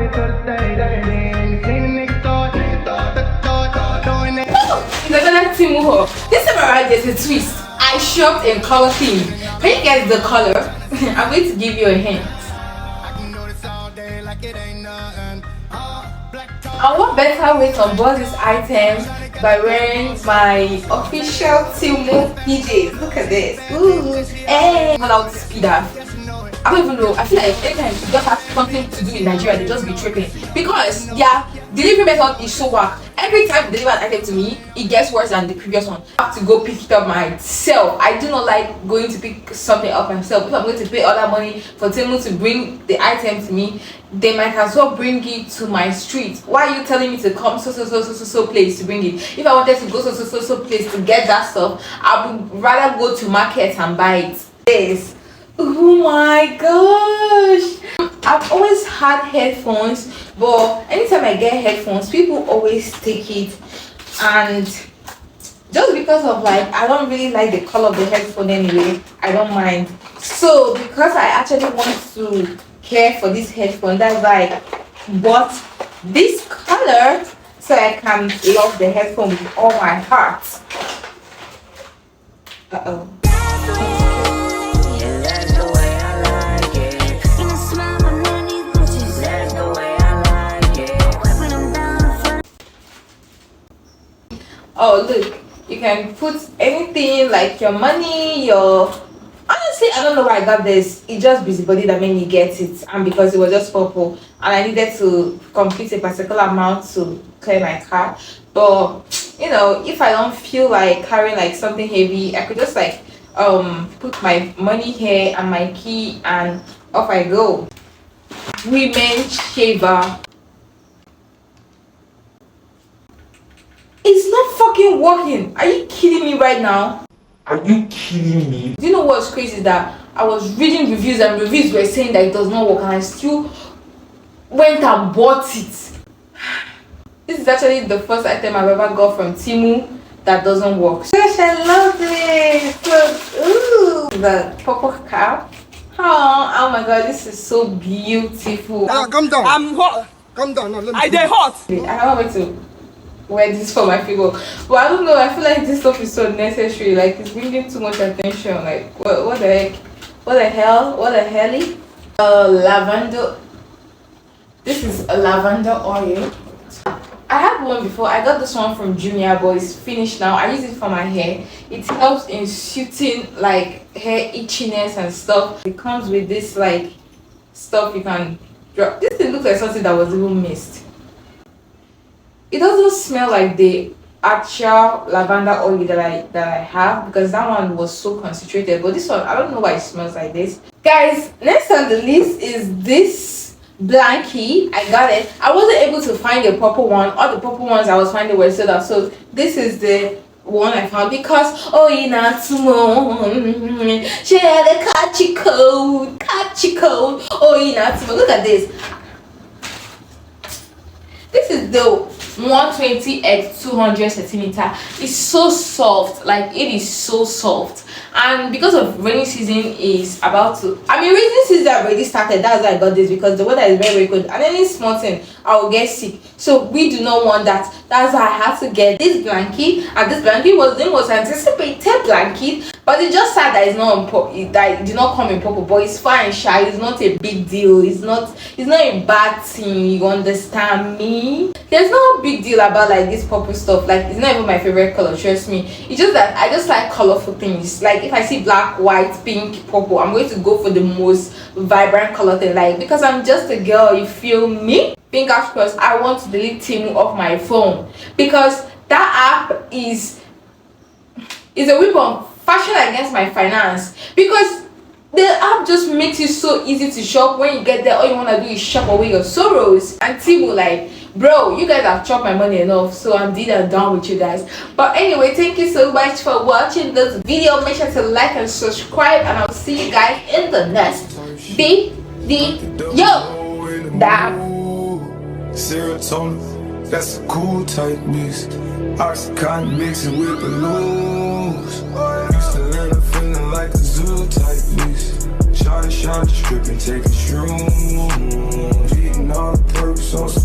It's another Temu haul. This time around there's a twist. I shopped in color theme. Can you guess the color? I'm going to give you a hint. And what better way to unbox this item by wearing my official Temu PJs. Look at this. Ooh, hey. Not out to speed up. I don't even know. I feel like anytime you just have something to do in Nigeria, they just be tripping because their delivery method is so whack. Every time they deliver an item to me, it gets worse than the previous one. I have to go pick it up myself. I do not like going to pick something up myself. If I'm going to pay all that money for Temu to bring the item to me, they might as well bring it to my street. Why are you telling me to come so place to bring it? If I wanted to go so place to get that stuff, I would rather go to market and buy it. This. Oh my gosh! I've always had headphones, but anytime I get headphones, people always take it, and just because of like I don't really like the color of the headphone anyway, I don't mind. So because I actually want to care for this headphone, that's why I bought this color so I can love the headphone with all my heart. Oh look, you can put anything like your money, your... Honestly, I don't know where I got this. It's just busybody that made me get it, and because it was just purple and I needed to complete a particular amount to clear my card. But you know, if I don't feel like carrying like something heavy, I could just like put my money here and my key and off I go. Women shaver. It's not fucking working. Are you kidding me right now? Are you kidding me? Do you know what's crazy is that I was reading reviews and reviews were saying that it does not work, and I still went and bought it. This is actually the first item I've ever got from Temu that doesn't work. Gosh, I love it. Ooh, the purple cap. Oh my god, this is so beautiful. Come down. I'm hot. Come down. No, let me. I get hot. I have a way to wear this for my figure, but I don't know, I feel like this stuff is so necessary. Like it's bringing too much attention. Like what the heck, what the hell, lavender. This is a lavender oil. I had one before. I got this one from Junior, but it's finished now. I use it for my hair. It helps in shooting like hair itchiness and stuff. It comes with this like stuff you can drop. This thing looks like something that was even missed. It doesn't smell like the actual lavender oil that I have, because that one was so concentrated. But this one, I don't know why it smells like this. Guys, next on the list is this blankie. I got it. I wasn't able to find the purple one. All the purple ones I was finding were sold out. So this is the one I found because share the catchy code. Look at this. This is the 120x200 centimeter. It's so soft, like it is so soft. And because of rainy season is about to, rainy season already started. That's why I got this, because the weather is very good, and any small thing I will get sick. So we do not want that. That's why I had to get this blanket, and this blanket was anticipated blanket, but it's just sad that it's not that it did not come in purple. But it's fine, shy. It's not a big deal. It's not a bad thing. You understand me? There's no big deal about like this purple stuff. Like it's not even my favorite color, trust me. It's just that I just like colorful things. Like if I see black, white, pink, purple, I'm going to go for the most vibrant color thing. Like because I'm just a girl, you feel me? Fingers crossed. I want to delete Temu off my phone, because that app is a weapon fashion against my finance, because the app just makes it so easy to shop. When you get there, all you want to do is shop away your sorrows. And Temu, like, bro, you guys have chopped my money enough, so I'm done with you guys. But anyway, thank you so much for watching this video. Make sure to like and subscribe, and I'll see you guys in the next video. Serotonin, that's a cool type mix. Oxycontin mixing with balloons. Used to let her feeling like a zoo type mix. Shot, stripping, taking shrooms. Eating all the perks. on some